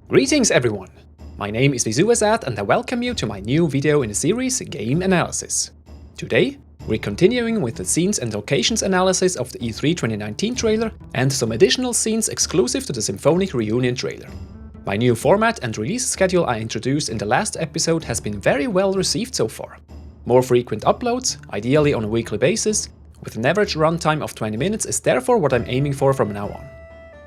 Greetings everyone! My name is Visuasat and I welcome you to my new video in the series Game Analysis. Today, we're continuing with the scenes and locations analysis of the E3 2019 trailer and some additional scenes exclusive to the Symphonic Reunion trailer. My new format and release schedule I introduced in the last episode has been very well received so far. More frequent uploads, ideally on a weekly basis, with an average runtime of 20 minutes is therefore what I'm aiming for from now on.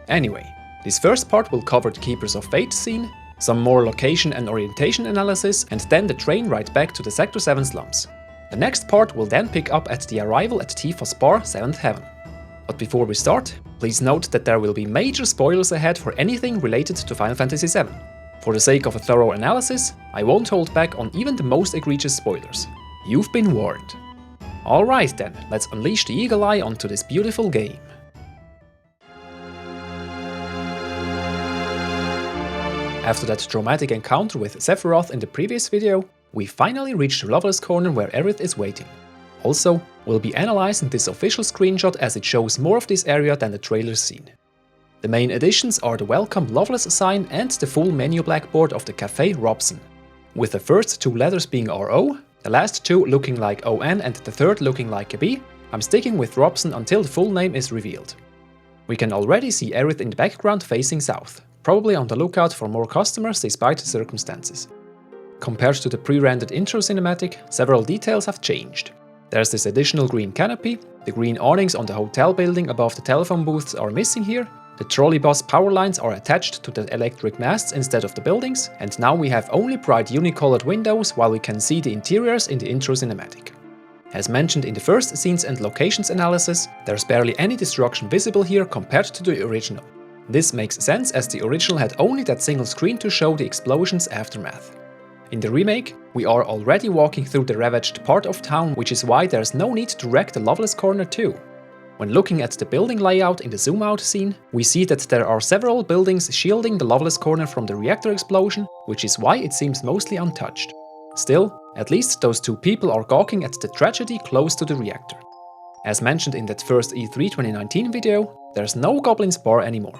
Anyway, this first part will cover the Keepers of Fate scene, some more location and orientation analysis, and then the train ride back to the Sector 7 slums. The next part will then pick up at the arrival at Tifa's bar 7th Heaven. But before we start, please note that there will be major spoilers ahead for anything related to Final Fantasy VII. For the sake of a thorough analysis, I won't hold back on even the most egregious spoilers. You've been warned. Alright then, let's unleash the eagle eye onto this beautiful game. After that dramatic encounter with Sephiroth in the previous video, we finally reached the Loveless Corner where Aerith is waiting. Also, we'll be analyzing this official screenshot as it shows more of this area than the trailer's scene. The main additions are the welcome Loveless sign and the full menu blackboard of the Café Robson, with the first two letters being RO, the last two looking like ON and the third looking like a B. I'm sticking with Robson until the full name is revealed. We can already see Aerith in the background facing south, probably on the lookout for more customers despite the circumstances. Compared to the pre-rendered intro cinematic, several details have changed. There's this additional green canopy, the green awnings on the hotel building above the telephone booths are missing here, the trolley bus power lines are attached to the electric masts instead of the buildings, and now we have only bright unicolored windows while we can see the interiors in the intro cinematic. As mentioned in the first scenes and locations analysis, there's barely any destruction visible here compared to the original. This makes sense as the original had only that single screen to show the explosion's aftermath. In the remake, we are already walking through the ravaged part of town, which is why there's no need to wreck the Loveless Corner too. When looking at the building layout in the zoom out scene, we see that there are several buildings shielding the Loveless Corner from the reactor explosion, which is why it seems mostly untouched. Still, at least those two people are gawking at the tragedy close to the reactor. As mentioned in that first E3 2019 video, there's no Goblin's Bar anymore.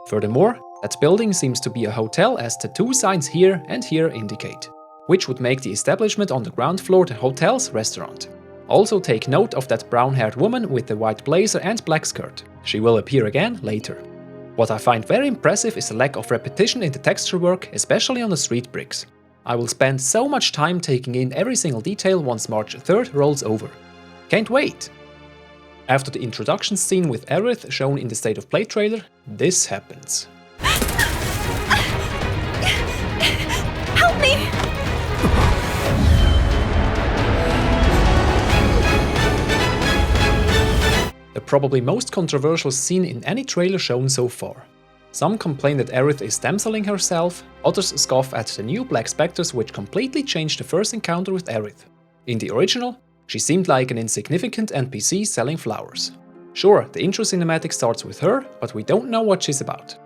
Furthermore, that building seems to be a hotel as the two signs here and here indicate, which would make the establishment on the ground floor the hotel's restaurant. Also take note of that brown-haired woman with the white blazer and black skirt. She will appear again later. What I find very impressive is the lack of repetition in the texture work, especially on the street bricks. I will spend so much time taking in every single detail once March 3rd rolls over. Can't wait! After the introduction scene with Aerith shown in the State of Play trailer, this happens. Help me! The probably most controversial scene in any trailer shown so far. Some complain that Aerith is damseling herself, others scoff at the new Black Specters which completely changed the first encounter with Aerith. In the original, she seemed like an insignificant NPC selling flowers. Sure, the intro cinematic starts with her, but we don't know what she's about.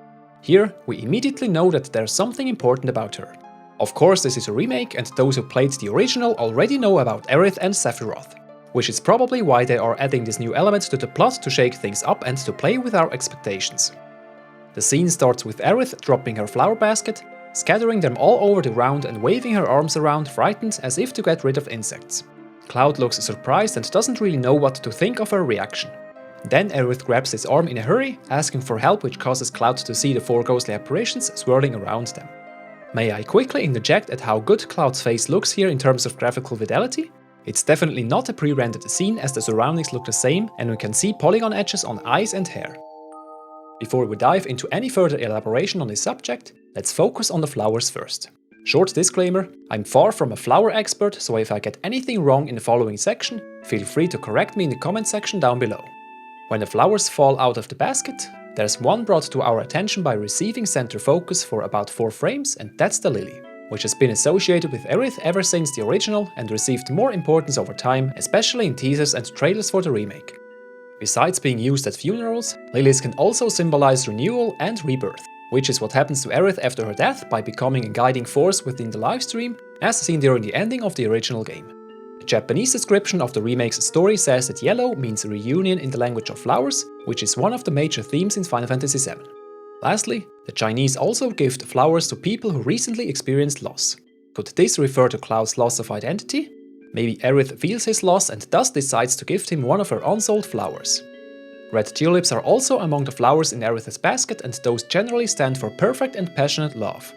Here, we immediately know that there's something important about her. Of course, this is a remake, and those who played the original already know about Aerith and Sephiroth, which is probably why they are adding this new element to the plot to shake things up and to play with our expectations. The scene starts with Aerith dropping her flower basket, scattering them all over the ground and waving her arms around, frightened as if to get rid of insects. Cloud looks surprised and doesn't really know what to think of her reaction. Then Aerith grabs his arm in a hurry, asking for help, which causes Cloud to see the four ghostly apparitions swirling around them. May I quickly interject at how good Cloud's face looks here in terms of graphical fidelity? It's definitely not a pre-rendered scene as the surroundings look the same and we can see polygon edges on eyes and hair. Before we dive into any further elaboration on this subject, let's focus on the flowers first. Short disclaimer, I'm far from a flower expert, so if I get anything wrong in the following section, feel free to correct me in the comment section down below. When the flowers fall out of the basket, there's one brought to our attention by receiving center focus for about 4 frames, and that's the lily, which has been associated with Aerith ever since the original and received more importance over time, especially in teasers and trailers for the remake. Besides being used at funerals, lilies can also symbolize renewal and rebirth, which is what happens to Aerith after her death by becoming a guiding force within the livestream, as seen during the ending of the original game. The Japanese description of the remake's story says that yellow means reunion in the language of flowers, which is one of the major themes in Final Fantasy VII. Lastly, the Chinese also gift flowers to people who recently experienced loss. Could this refer to Cloud's loss of identity? Maybe Aerith feels his loss and thus decides to gift him one of her unsold flowers. Red tulips are also among the flowers in Aerith's basket, and those generally stand for perfect and passionate love.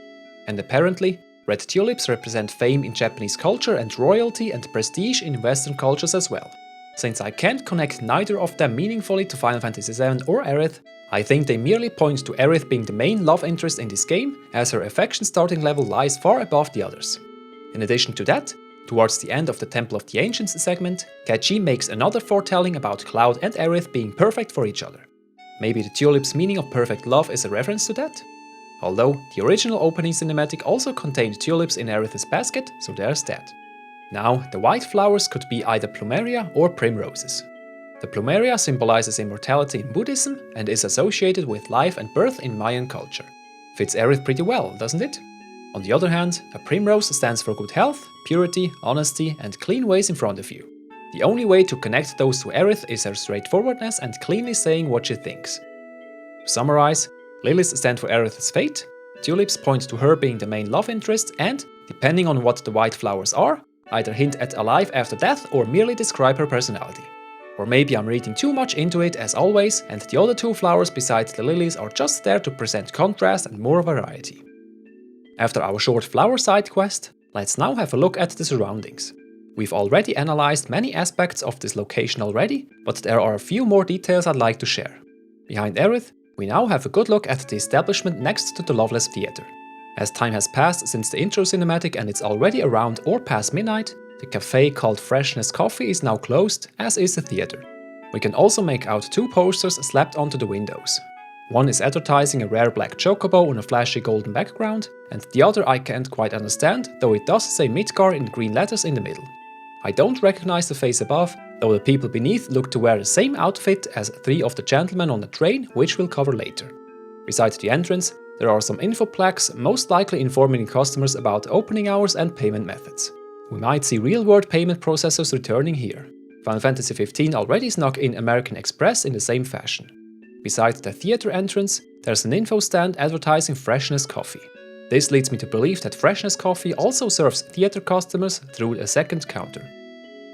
And apparently, red tulips represent fame in Japanese culture and royalty and prestige in Western cultures as well. Since I can't connect neither of them meaningfully to Final Fantasy VII or Aerith, I think they merely point to Aerith being the main love interest in this game, as her affection starting level lies far above the others. In addition to that, towards the end of the Temple of the Ancients segment, Keiji makes another foretelling about Cloud and Aerith being perfect for each other. Maybe the tulip's meaning of perfect love is a reference to that? Although, the original opening cinematic also contained tulips in Aerith's basket, so there's that. Now, the white flowers could be either plumeria or primroses. The plumeria symbolizes immortality in Buddhism and is associated with life and birth in Mayan culture. Fits Aerith pretty well, doesn't it? On the other hand, a primrose stands for good health, purity, honesty, and clean ways in front of you. The only way to connect those to Aerith is her straightforwardness and cleanly saying what she thinks. To summarize, lilies stand for Aerith's fate, tulips point to her being the main love interest, and, depending on what the white flowers are, either hint at a life after death or merely describe her personality. Or maybe I'm reading too much into it as always, and the other two flowers besides the lilies are just there to present contrast and more variety. After our short flower side quest, let's now have a look at the surroundings. We've already analyzed many aspects of this location already, but there are a few more details I'd like to share. Behind Aerith, we now have a good look at the establishment next to the Loveless Theater. As time has passed since the intro cinematic and it's already around or past midnight, the cafe called Freshness Coffee is now closed, as is the theater. We can also make out two posters slapped onto the windows. One is advertising a rare black chocobo on a flashy golden background, and the other I can't quite understand, though it does say Midgar in green letters in the middle. I don't recognize the face above, though the people beneath look to wear the same outfit as three of the gentlemen on the train, which we'll cover later. Besides the entrance, there are some info plaques, most likely informing customers about opening hours and payment methods. We might see real-world payment processors returning here. Final Fantasy XV already snuck in American Express in the same fashion. Besides the theater entrance, there's an info stand advertising Freshness Coffee. This leads me to believe that Freshness Coffee also serves theater customers through a second counter.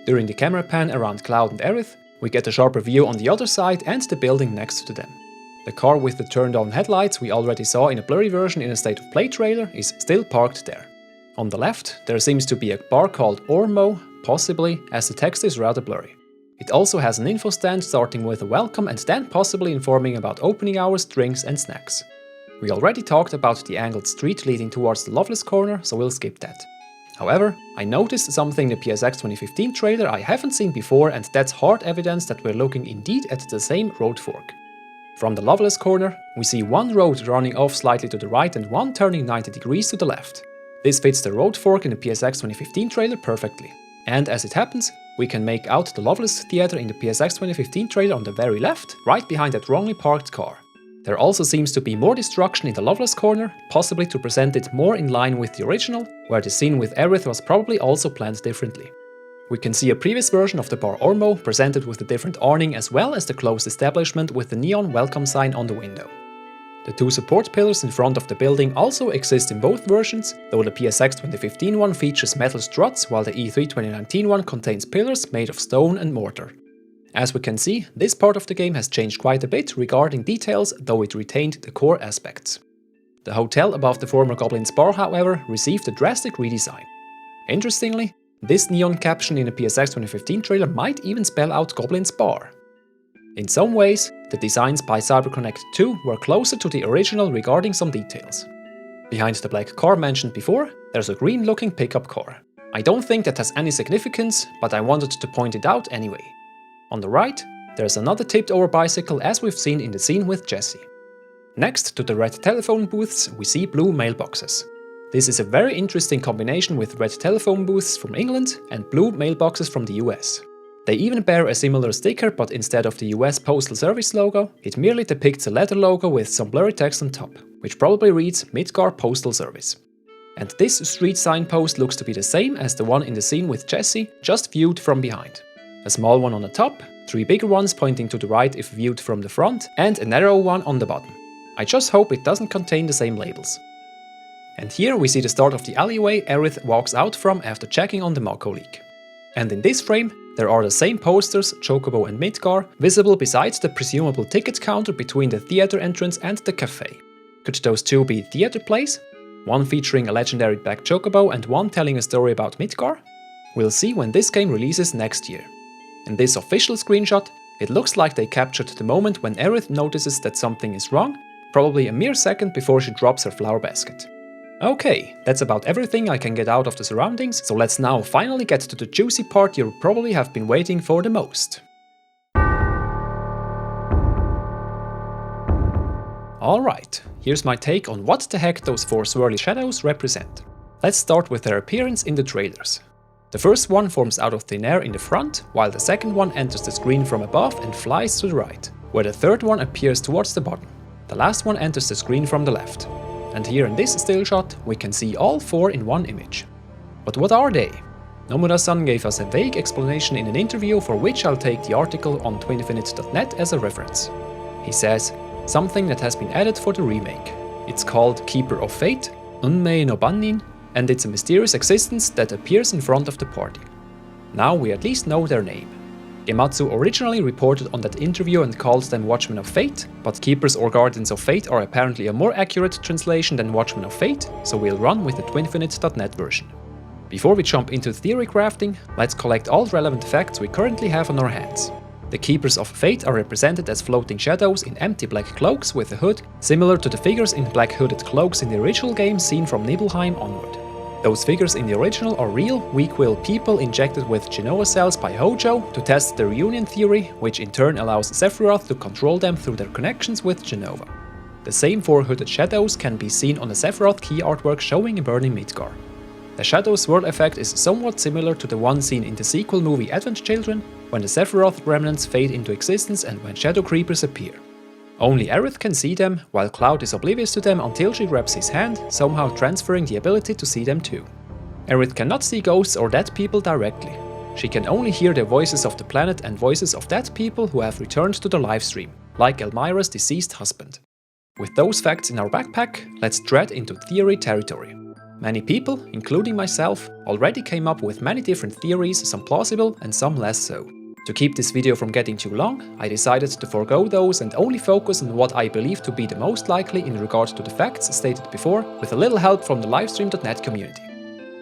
During the camera pan around Cloud and Aerith, we get a sharper view on the other side and the building next to them. The car with the turned-on headlights we already saw in a blurry version in a State of Play trailer is still parked there. On the left, there seems to be a bar called Ormo, possibly, as the text is rather blurry. It also has an info stand starting with a welcome and then possibly informing about opening hours, drinks and snacks. We already talked about the angled street leading towards the Loveless Corner, so we'll skip that. However, I noticed something in the PSX 2015 trailer I haven't seen before, and that's hard evidence that we're looking indeed at the same road fork. From the Loveless Corner, we see one road running off slightly to the right and one turning 90 degrees to the left. This fits the road fork in the PSX 2015 trailer perfectly. And as it happens, we can make out the Loveless Theater in the PSX 2015 trailer on the very left, right behind that wrongly parked car. There also seems to be more destruction in the Loveless Corner, possibly to present it more in line with the original, where the scene with Aerith was probably also planned differently. We can see a previous version of the bar Ormo presented with a different awning as well as the closed establishment with the neon welcome sign on the window. The two support pillars in front of the building also exist in both versions, though the PSX 2015 one features metal struts while the E3 2019 one contains pillars made of stone and mortar. As we can see, this part of the game has changed quite a bit regarding details, though it retained the core aspects. The hotel above the former Goblin's Bar, however, received a drastic redesign. Interestingly, this neon caption in the PSX 2015 trailer might even spell out Goblin's Bar. In some ways, the designs by CyberConnect 2 were closer to the original regarding some details. Behind the black car mentioned before, there's a green-looking pickup car. I don't think that has any significance, but I wanted to point it out anyway. On the right, there's another tipped-over bicycle as we've seen in the scene with Jessie. Next to the red telephone booths, we see blue mailboxes. This is a very interesting combination with red telephone booths from England and blue mailboxes from the US. They even bear a similar sticker, but instead of the US Postal Service logo, it merely depicts a letter logo with some blurry text on top, which probably reads Midgar Postal Service. And this street signpost looks to be the same as the one in the scene with Jessie, just viewed from behind. A small one on the top, three bigger ones pointing to the right if viewed from the front, and a narrow one on the bottom. I just hope it doesn't contain the same labels. And here we see the start of the alleyway Aerith walks out from after checking on the Mako leak. And in this frame, there are the same posters, Chocobo and Midgar, visible besides the presumable ticket counter between the theater entrance and the cafe. Could those two be theater plays? One featuring a legendary Black Chocobo and one telling a story about Midgar? We'll see when this game releases next year. In this official screenshot, it looks like they captured the moment when Aerith notices that something is wrong, probably a mere second before she drops her flower basket. Okay, that's about everything I can get out of the surroundings, so let's now finally get to the juicy part you probably have been waiting for the most. Alright, here's my take on what the heck those 4 swirly shadows represent. Let's start with their appearance in the trailers. The first one forms out of thin air in the front, while the second one enters the screen from above and flies to the right, where the third one appears towards the bottom. The last one enters the screen from the left. And here in this still shot, we can see all 4 in one image. But what are they? Nomura-san gave us a vague explanation in an interview for which I'll take the article on twinfinite.net as a reference. He says, something that has been added for the remake. It's called Keeper of Fate, Unmei no Bannin, and it's a mysterious existence that appears in front of the party. Now we at least know their name. Gematsu originally reported on that interview and called them Watchmen of Fate, but Keepers or Guardians of Fate are apparently a more accurate translation than Watchmen of Fate, so we'll run with the twinfinite.net version. Before we jump into theory crafting, let's collect all relevant facts we currently have on our hands. The Keepers of Fate are represented as floating shadows in empty black cloaks with a hood, similar to the figures in black hooded cloaks in the original game seen from Nibelheim onward. Those figures in the original are real, weak-willed people injected with Genoa cells by Hojo to test the reunion theory, which in turn allows Sephiroth to control them through their connections with Genova. The same 4 hooded shadows can be seen on the Sephiroth key artwork showing a burning Midgar. The shadow swirl effect is somewhat similar to the one seen in the sequel movie Advent Children, when the Sephiroth remnants fade into existence and when shadow creepers appear. Only Aerith can see them, while Cloud is oblivious to them until she grabs his hand, somehow transferring the ability to see them too. Aerith cannot see ghosts or dead people directly. She can only hear the voices of the planet and voices of dead people who have returned to the livestream, like Elmira's deceased husband. With those facts in our backpack, let's tread into theory territory. Many people, including myself, already came up with many different theories, some plausible and some less so. To keep this video from getting too long, I decided to forego those and only focus on what I believe to be the most likely in regard to the facts stated before, with a little help from the livestream.net community.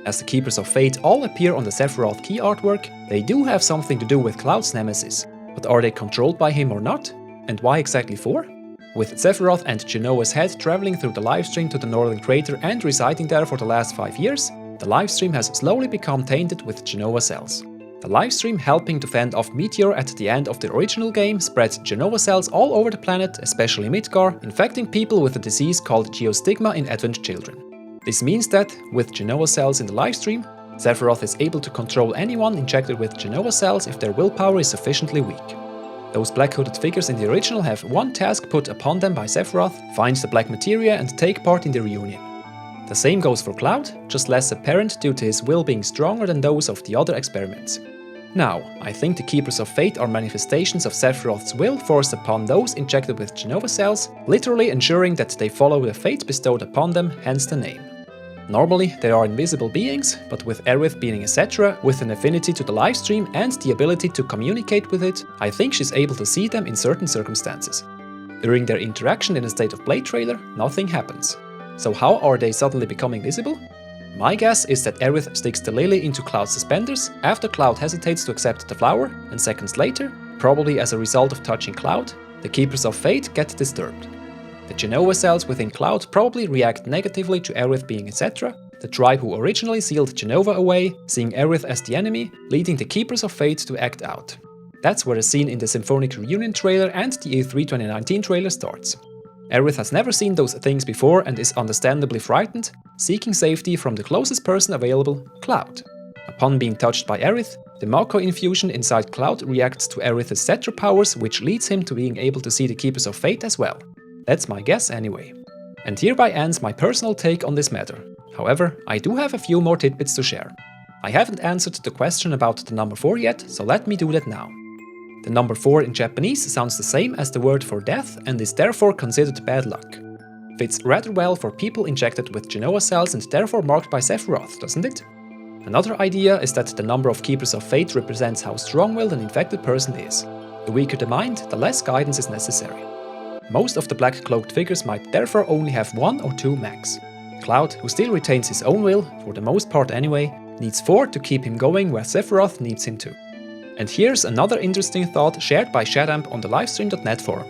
As the Keepers of Fate all appear on the Sephiroth key artwork, they do have something to do with Cloud's nemesis. But are they controlled by him or not? And why exactly for? With Sephiroth and Genoa's head traveling through the livestream to the northern crater and residing there for the last 5 years, the livestream has slowly become tainted with Genoa cells. The livestream helping to fend off Meteor at the end of the original game spread Genoa cells all over the planet, especially Midgar, infecting people with a disease called geostigma in Advent Children. This means that, with Genoa cells in the livestream, Sephiroth is able to control anyone injected with Genoa cells if their willpower is sufficiently weak. Those black-hooded figures in the original have one task put upon them by Sephiroth: find the black materia and take part in the reunion. The same goes for Cloud, just less apparent due to his will being stronger than those of the other experiments. Now, I think the Keepers of Fate are manifestations of Sephiroth's will forced upon those injected with Genova cells, literally ensuring that they follow the fate bestowed upon them, hence the name. Normally, they are invisible beings, but with Aerith being a Cetra with an affinity to the livestream and the ability to communicate with it, I think she's able to see them in certain circumstances. During their interaction in a State of Play trailer, nothing happens. So how are they suddenly becoming visible? My guess is that Aerith sticks the lily into Cloud's suspenders after Cloud hesitates to accept the flower, and seconds later, probably as a result of touching Cloud, the Keepers of Fate get disturbed. The Genoa cells within Cloud probably react negatively to Aerith being etc., the tribe who originally sealed Genova away, seeing Aerith as the enemy, leading the Keepers of Fate to act out. That's where the scene in the Symphonic Reunion trailer and the E3 2019 trailer starts. Aerith has never seen those things before and is understandably frightened, seeking safety from the closest person available, Cloud. Upon being touched by Aerith, the Mako infusion inside Cloud reacts to Aerith's Cetra powers, which leads him to being able to see the Keepers of Fate as well. That's my guess anyway. And hereby ends my personal take on this matter. However, I do have a few more tidbits to share. I haven't answered the question about the number 4 yet, so let me do that now. The number 4 in Japanese sounds the same as the word for death and is therefore considered bad luck. Fits rather well for people injected with Genoa cells and therefore marked by Sephiroth, doesn't it? Another idea is that the number of Keepers of Fate represents how strong-willed an infected person is. The weaker the mind, the less guidance is necessary. Most of the black-cloaked figures might therefore only have 1 or 2 max. Cloud, who still retains his own will, for the most part anyway, needs 4 to keep him going where Sephiroth needs him to. And here's another interesting thought shared by Shadamp on the livestream.net forum.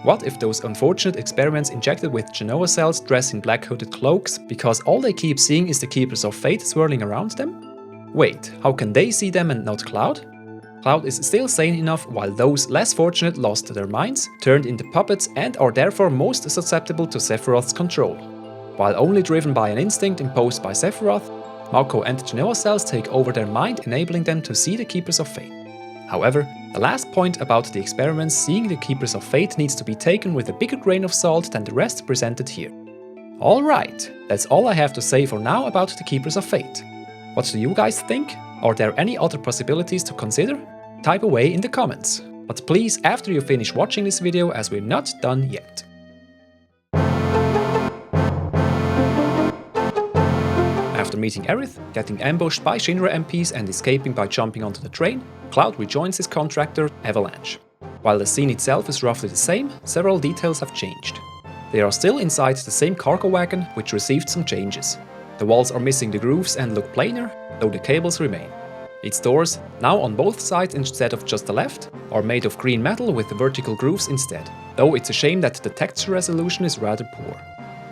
What if those unfortunate experiments injected with Genoa cells dress in black hooded cloaks because all they keep seeing is the Keepers of Fate swirling around them? Wait, how can they see them and not Cloud? Cloud is still sane enough while those less fortunate lost their minds, turned into puppets and are therefore most susceptible to Sephiroth's control. While only driven by an instinct imposed by Sephiroth, Mako and Genoa cells take over their mind, enabling them to see the Keepers of Fate. However, the last point about the experiments seeing the Keepers of Fate needs to be taken with a bigger grain of salt than the rest presented here. Alright, that's all I have to say for now about the Keepers of Fate. What do you guys think? Are there any other possibilities to consider? Type away in the comments. But please after you finish watching this video, as we're not done yet. After meeting Aerith, getting ambushed by Shinra MPs and escaping by jumping onto the train, Cloud rejoins his contractor, Avalanche. While the scene itself is roughly the same, several details have changed. They are still inside the same cargo wagon, which received some changes. The walls are missing the grooves and look plainer, though the cables remain. Its doors, now on both sides instead of just the left, are made of green metal with the vertical grooves instead, though it's a shame that the texture resolution is rather poor.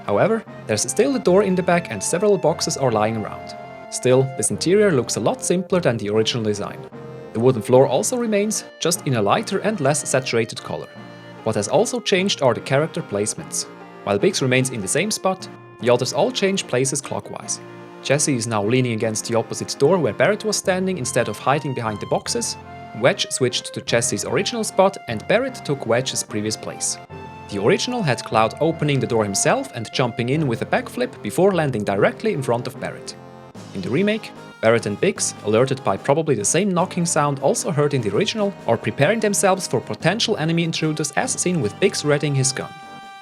However, there's still a door in the back and several boxes are lying around. Still, this interior looks a lot simpler than the original design. The wooden floor also remains, just in a lighter and less saturated color. What has also changed are the character placements. While Biggs remains in the same spot, the others all change places clockwise. Jessie is now leaning against the opposite door where Barret was standing instead of hiding behind the boxes. Wedge switched to Jessie's original spot and Barret took Wedge's previous place. The original had Cloud opening the door himself and jumping in with a backflip before landing directly in front of Barret. In the remake, Barret and Biggs, alerted by probably the same knocking sound also heard in the original, are preparing themselves for potential enemy intruders as seen with Biggs readying his gun.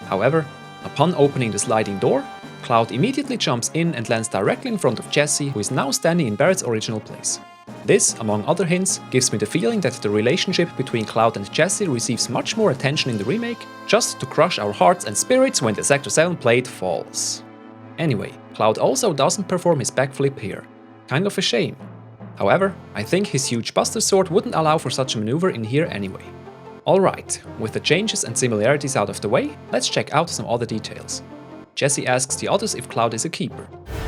However, upon opening the sliding door, Cloud immediately jumps in and lands directly in front of Jessie, who is now standing in Barret's original place. This, among other hints, gives me the feeling that the relationship between Cloud and Jessie receives much more attention in the remake, just to crush our hearts and spirits when the Sector 7 plate falls. Anyway, Cloud also doesn't perform his backflip here. Kind of a shame. However, I think his huge Buster Sword wouldn't allow for such a maneuver in here anyway. Alright, with the changes and similarities out of the way, let's check out some other details. Jessie asks the others if Cloud is a keeper.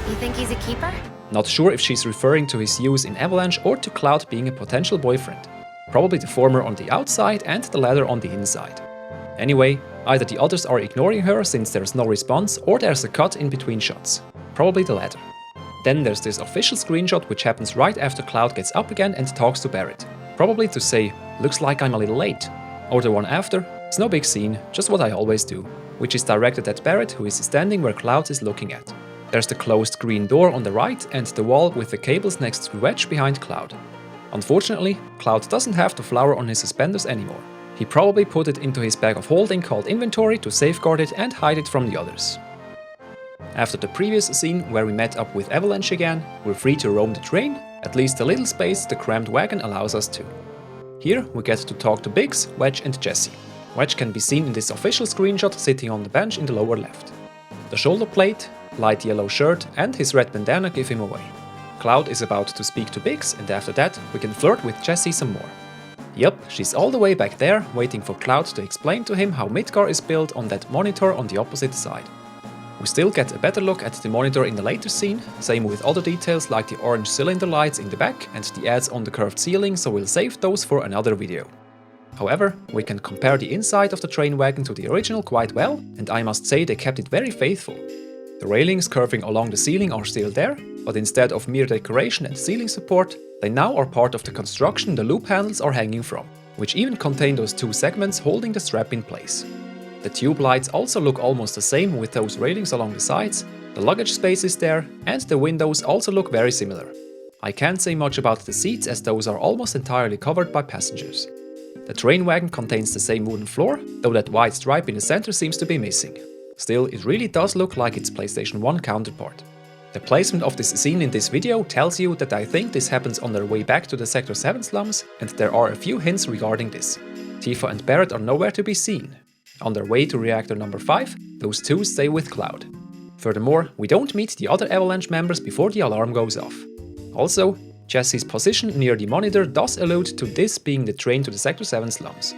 You think he's a keeper? Not sure if she's referring to his use in Avalanche or to Cloud being a potential boyfriend. Probably the former on the outside and the latter on the inside. Anyway, either the others are ignoring her since there's no response or there's a cut in between shots. Probably the latter. Then there's this official screenshot which happens right after Cloud gets up again and talks to Barret. Probably to say, looks like I'm a little late. Or the one after, it's no big scene, just what I always do. Which is directed at Barret, who is standing where Cloud is looking at. There's the closed green door on the right and the wall with the cables next to Wedge behind Cloud. Unfortunately, Cloud doesn't have the flower on his suspenders anymore. He probably put it into his bag of holding called inventory to safeguard it and hide it from the others. After the previous scene where we met up with Avalanche again, we're free to roam the train, at least the little space the cramped wagon allows us to. Here we get to talk to Biggs, Wedge and Jessie. Wedge can be seen in this official screenshot sitting on the bench in the lower left. The shoulder plate, light yellow shirt and his red bandana give him away. Cloud is about to speak to Biggs and after that we can flirt with Jessie some more. Yup, she's all the way back there waiting for Cloud to explain to him how Midgar is built on that monitor on the opposite side. We still get a better look at the monitor in the later scene, same with other details like the orange cylinder lights in the back and the ads on the curved ceiling, so we'll save those for another video. However, we can compare the inside of the train wagon to the original quite well, and I must say they kept it very faithful. The railings curving along the ceiling are still there, but instead of mere decoration and ceiling support, they now are part of the construction the loop handles are hanging from, which even contain those two segments holding the strap in place. The tube lights also look almost the same with those railings along the sides, the luggage space is there, and the windows also look very similar. I can't say much about the seats as those are almost entirely covered by passengers. The train wagon contains the same wooden floor, though that white stripe in the center seems to be missing. Still, it really does look like its PlayStation 1 counterpart. The placement of this scene in this video tells you that I think this happens on their way back to the Sector 7 slums, and there are a few hints regarding this. Tifa and Barret are nowhere to be seen. On their way to Reactor number 5, those two stay with Cloud. Furthermore, we don't meet the other Avalanche members before the alarm goes off. Also, Jessie's position near the monitor does allude to this being the train to the Sector 7 slums.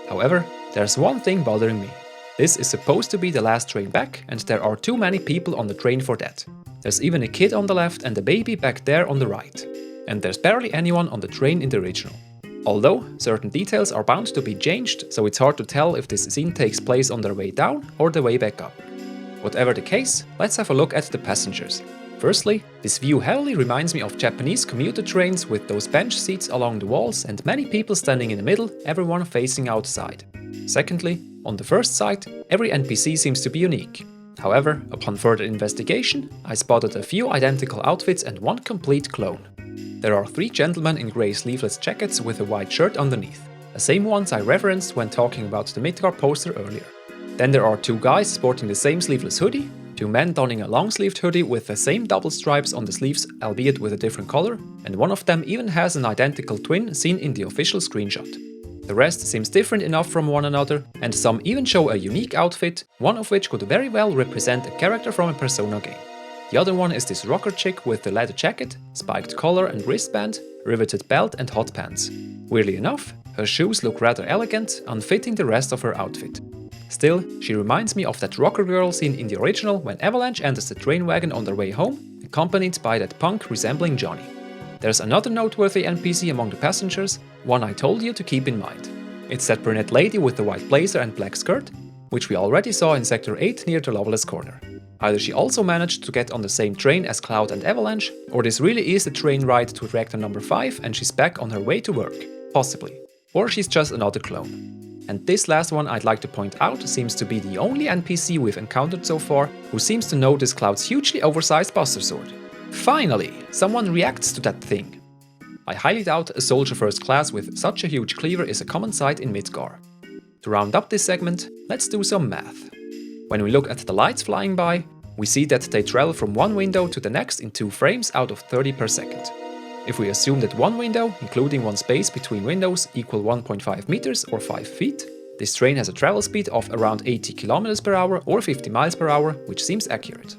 However, there's one thing bothering me. This is supposed to be the last train back, and there are too many people on the train for that. There's even a kid on the left and a baby back there on the right. And there's barely anyone on the train in the original. Although, certain details are bound to be changed, so it's hard to tell if this scene takes place on their way down or the way back up. Whatever the case, let's have a look at the passengers. Firstly, this view heavily reminds me of Japanese commuter trains with those bench seats along the walls and many people standing in the middle, everyone facing outside. Secondly, on the first sight, every NPC seems to be unique. However, upon further investigation, I spotted a few identical outfits and one complete clone. There are 3 gentlemen in grey sleeveless jackets with a white shirt underneath, the same ones I referenced when talking about the Midgar poster earlier. Then there are 2 guys sporting the same sleeveless hoodie, 2 men donning a long-sleeved hoodie with the same double stripes on the sleeves, albeit with a different color, and one of them even has an identical twin seen in the official screenshot. The rest seems different enough from one another, and some even show a unique outfit, one of which could very well represent a character from a Persona game. The other one is this rocker chick with the leather jacket, spiked collar and wristband, riveted belt and hot pants. Weirdly enough, her shoes look rather elegant, unfitting the rest of her outfit. Still, she reminds me of that rocker girl seen in the original when Avalanche enters the train wagon on their way home, accompanied by that punk resembling Johnny. There's another noteworthy NPC among the passengers, one I told you to keep in mind. It's that brunette lady with the white blazer and black skirt, which we already saw in Sector 8 near the Loveless Corner. Either she also managed to get on the same train as Cloud and Avalanche, or this really is the train ride to Reactor number 5 and she's back on her way to work. Possibly. Or she's just another clone. And this last one I'd like to point out seems to be the only NPC we've encountered so far who seems to notice Cloud's hugely oversized Buster Sword. Finally, someone reacts to that thing. I highly doubt a soldier first class with such a huge cleaver is a common sight in Midgar. To round up this segment, let's do some math. When we look at the lights flying by, we see that they travel from one window to the next in 2 frames out of 30 per second. If we assume that one window, including one space between windows, equal 1.5 meters or 5 feet, this train has a travel speed of around 80 km per hour or 50 miles per hour, which seems accurate.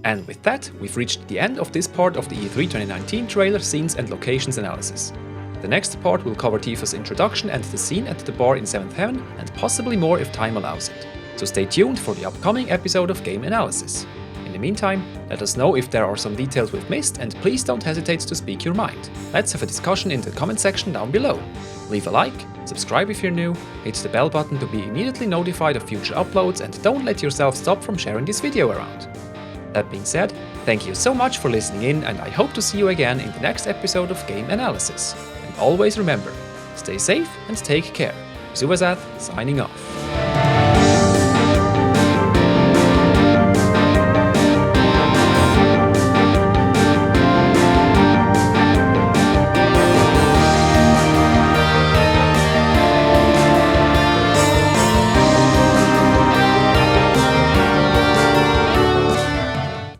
And with that, we've reached the end of this part of the E3 2019 trailer scenes and locations analysis. The next part will cover Tifa's introduction and the scene at the bar in 7th Heaven, and possibly more if time allows it. So stay tuned for the upcoming episode of Game Analysis. In the meantime, let us know if there are some details we've missed, and please don't hesitate to speak your mind. Let's have a discussion in the comment section down below. Leave a like, subscribe if you're new, hit the bell button to be immediately notified of future uploads, and don't let yourself stop from sharing this video around. That being said, thank you so much for listening in, and I hope to see you again in the next episode of Game Analysis. And always remember, stay safe and take care. Zubazath signing off.